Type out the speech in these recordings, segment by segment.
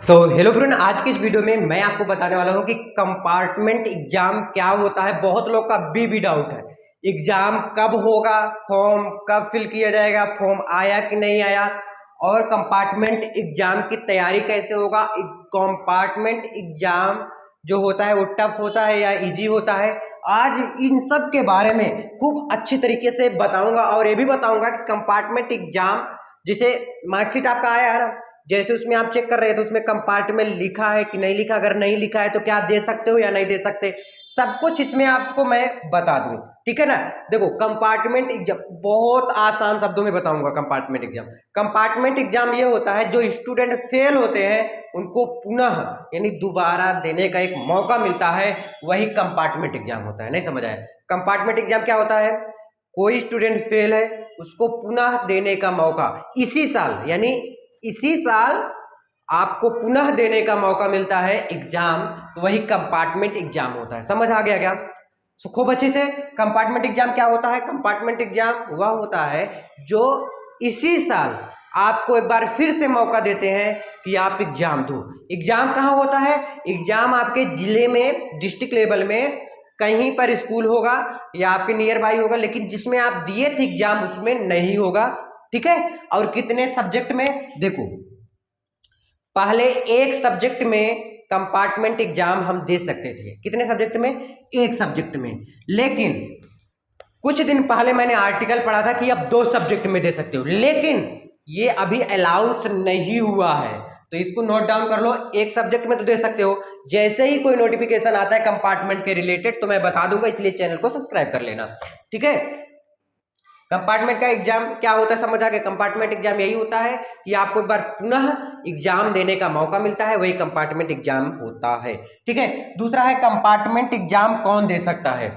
Hello friend, आज की इस वीडियो में मैं आपको बताने वाला हूं कि कंपार्टमेंट एग्जाम क्या होता है। बहुत लोग का भी डाउट है, एग्जाम कब होगा, फॉर्म कब फिल किया जाएगा, फॉर्म आया कि नहीं आया, और कंपार्टमेंट एग्जाम की तैयारी कैसे होगा। कंपार्टमेंट एग्जाम जो होता है वो टफ होता है या इजी होता है। आज इन सब के बारे में खूब अच्छी तरीके से बताऊंगा और ये भी बताऊंगा कि कंपार्टमेंट एग्जाम जिसे मार्कशीट आपका आया है ना, जैसे उसमें आप चेक कर रहे हैं तो उसमें कंपार्टमेंट लिखा है कि नहीं लिखा, अगर नहीं लिखा है तो क्या दे सकते हो या नहीं दे सकते, सब कुछ इसमें आपको मैं बता दूं। ठीक है ना। देखो, कंपार्टमेंट एग्जाम बहुत आसान शब्दों में बताऊंगा। कंपार्टमेंट एग्जाम ये होता है जो स्टूडेंट फेल होते हैं उनको पुनः यानी दोबारा देने का एक मौका मिलता है, वही कंपार्टमेंट एग्जाम होता है। नहीं समझ आया? कंपार्टमेंट एग्जाम क्या होता है? कोई स्टूडेंट फेल है, उसको पुनः देने का मौका इसी साल, यानी इसी साल आपको पुनः देने का मौका मिलता है एग्जाम, तो वही कंपार्टमेंट एग्जाम होता है। समझ आ गया क्या? खूब अच्छे से। कंपार्टमेंट एग्जाम क्या होता है? कंपार्टमेंट एग्जाम वह होता है जो इसी साल आपको एक बार फिर से मौका देते हैं कि आप एग्जाम दो। एग्जाम कहाँ होता है? एग्जाम आपके जिले में, डिस्ट्रिक्ट लेवल में कहीं पर स्कूल होगा या आपके नियर बाई होगा, लेकिन जिसमें आप दिए थे एग्जाम उसमें नहीं होगा। ठीक है। और कितने सब्जेक्ट में? देखो, पहले एक सब्जेक्ट में कंपार्टमेंट एग्जाम हम दे सकते थे। कितने सब्जेक्ट में? एक सब्जेक्ट में। लेकिन कुछ दिन पहले मैंने आर्टिकल पढ़ा था कि अब दो सब्जेक्ट में दे सकते हो, लेकिन ये अभी अलाउंस नहीं हुआ है, तो इसको नोट डाउन कर लो। एक सब्जेक्ट में तो दे सकते हो। जैसे ही कोई नोटिफिकेशन आता है कंपार्टमेंट के रिलेटेड तो मैं बता दूंगा, इसलिए चैनल को सब्सक्राइब कर लेना। ठीक है। कंपार्टमेंट का एग्जाम क्या होता है समझ आ गया? कंपार्टमेंट एग्जाम यही होता है कि आपको एक बार पुनः एग्जाम देने का मौका मिलता है, वही कंपार्टमेंट एग्जाम होता है। ठीक है। दूसरा है कंपार्टमेंट एग्जाम कौन दे सकता है?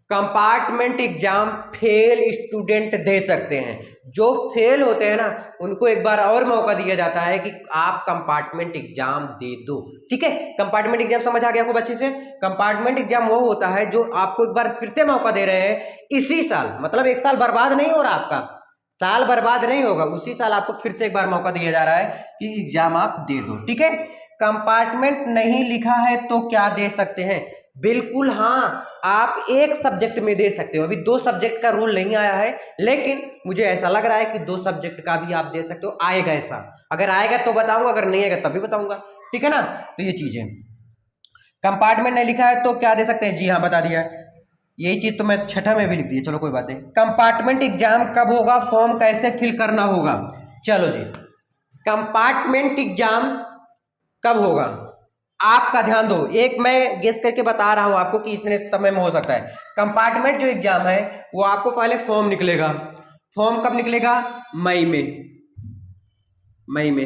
Compartment exam fail student they सकते हैं। जो फेल होते हैं ना, उनको एक बार और मौका दिया जाता है कि आप कंपार्टमेंट एग्जाम दे दो। ठीक है। कंपार्टमेंट एग्जाम समझ आ गया खूब अच्छे से? कंपार्टमेंट एग्जाम वो होता है जो आपको एक बार फिर से मौका दे रहे हैं इसी साल, मतलब एक साल बर्बाद नहीं हो रहा, आपका साल बर्बाद नहीं होगा, उसी साल आपको फिर से एक बार मौका दिया जा रहा है कि एग्जाम आप दे दो। ठीक है। कंपार्टमेंट नहीं लिखा है तो क्या दे सकते हैं? बिल्कुल हाँ, आप एक सब्जेक्ट में दे सकते हो। अभी दो सब्जेक्ट का रूल नहीं आया है, लेकिन मुझे ऐसा लग रहा है कि दो सब्जेक्ट का भी आप दे सकते हो। आएगा ऐसा, अगर आएगा तो बताऊंगा, अगर नहीं आएगा तब भी बताऊंगा। ठीक है ना। तो ये चीज है। कंपार्टमेंट नहीं लिखा है तो क्या दे सकते हैं? जी हाँ, बता दिया। यही चीज तो मैं छठा में भी लिख दी, चलो कोई बात नहीं। कंपार्टमेंट एग्जाम कब होगा, फॉर्म कैसे फिल करना होगा? चलो जी, कंपार्टमेंट एग्जाम कब होगा आपका ध्यान दो। एक मैं गेस करके बता रहा हूं आपको कि इतने समय में हो सकता है। कंपार्टमेंट जो एग्जाम है वो आपको पहले फॉर्म निकलेगा। फॉर्म कब निकलेगा? मई में। मई में।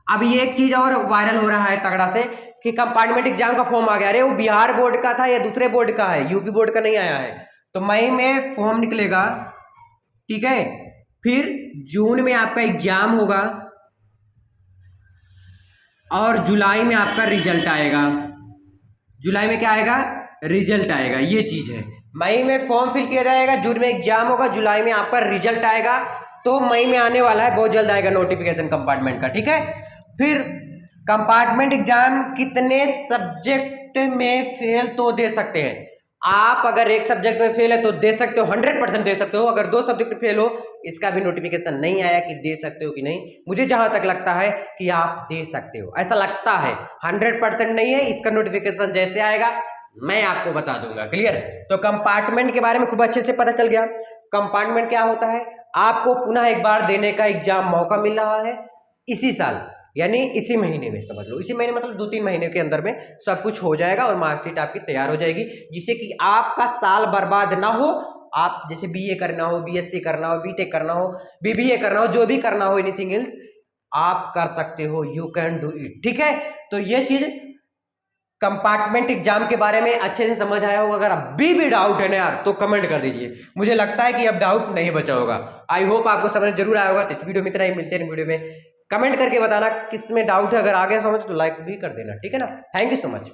अब ये एक चीज और वायरल हो रहा है तगड़ा से कि कंपार्टमेंट एग्जाम का फॉर्म आ गया। अरे वो बिहार बोर्ड का था या दूसरे बोर्ड का है, यूपी बोर्ड का नहीं आया है। तो मई में फॉर्म निकलेगा। ठीक है। फिर जून में आपका एग्जाम होगा और जुलाई में आपका रिजल्ट आएगा। जुलाई में क्या आएगा? रिजल्ट आएगा। ये चीज है। मई में फॉर्म फिल किया जाएगा, जून में एग्जाम होगा, जुलाई में आपका रिजल्ट आएगा। तो मई में आने वाला है, बहुत जल्द आएगा नोटिफिकेशन कंपार्टमेंट का। ठीक है। फिर कंपार्टमेंट एग्जाम कितने सब्जेक्ट में फेल तो दे सकते हैं? आप अगर एक सब्जेक्ट में फेल है तो दे सकते हो, 100% दे सकते हो। अगर दो सब्जेक्ट में फेल हो, इसका भी नोटिफिकेशन नहीं आया कि दे सकते हो कि नहीं। मुझे जहां तक लगता है कि आप दे सकते हो, ऐसा लगता है। 100% नहीं है, इसका नोटिफिकेशन जैसे आएगा मैं आपको बता दूंगा। क्लियर? तो कंपार्टमेंट के बारे में खूब अच्छे से पता चल गया। कंपार्टमेंट क्या होता है? आपको पुनः एक बार देने का एग्जाम मौका मिल रहा है इसी साल, यानी इसी महीने में। समझ लो इसी महीने मतलब 2-3 महीने के अंदर में सब कुछ हो जाएगा और मार्कशीट आपकी तैयार हो जाएगी, जिससे कि आपका साल बर्बाद ना हो। आप जैसे बीए करना हो, बीएससी करना हो, बीटेक करना हो, बीबीए करना हो, जो भी करना हो, एनीथिंग एल्स आप कर सकते हो। You can do it. ठीक है। तो ये चीज कंपार्टमेंट एग्जाम के बारे में अच्छे से समझ आया होगा। अगर अभी भी डाउट है ना यार तो कमेंट कर दीजिए। मुझे लगता है कि अब डाउट नहीं बचा होगा। आई होप आपको समझ जरूर आया होगा। तो इस वीडियो में इतना ही, मिलते हैं वीडियो में। कमेंट करके बताना किस में डाउट है। अगर आ गया समझ तो लाइक भी कर देना। ठीक है ना। Thank you so much.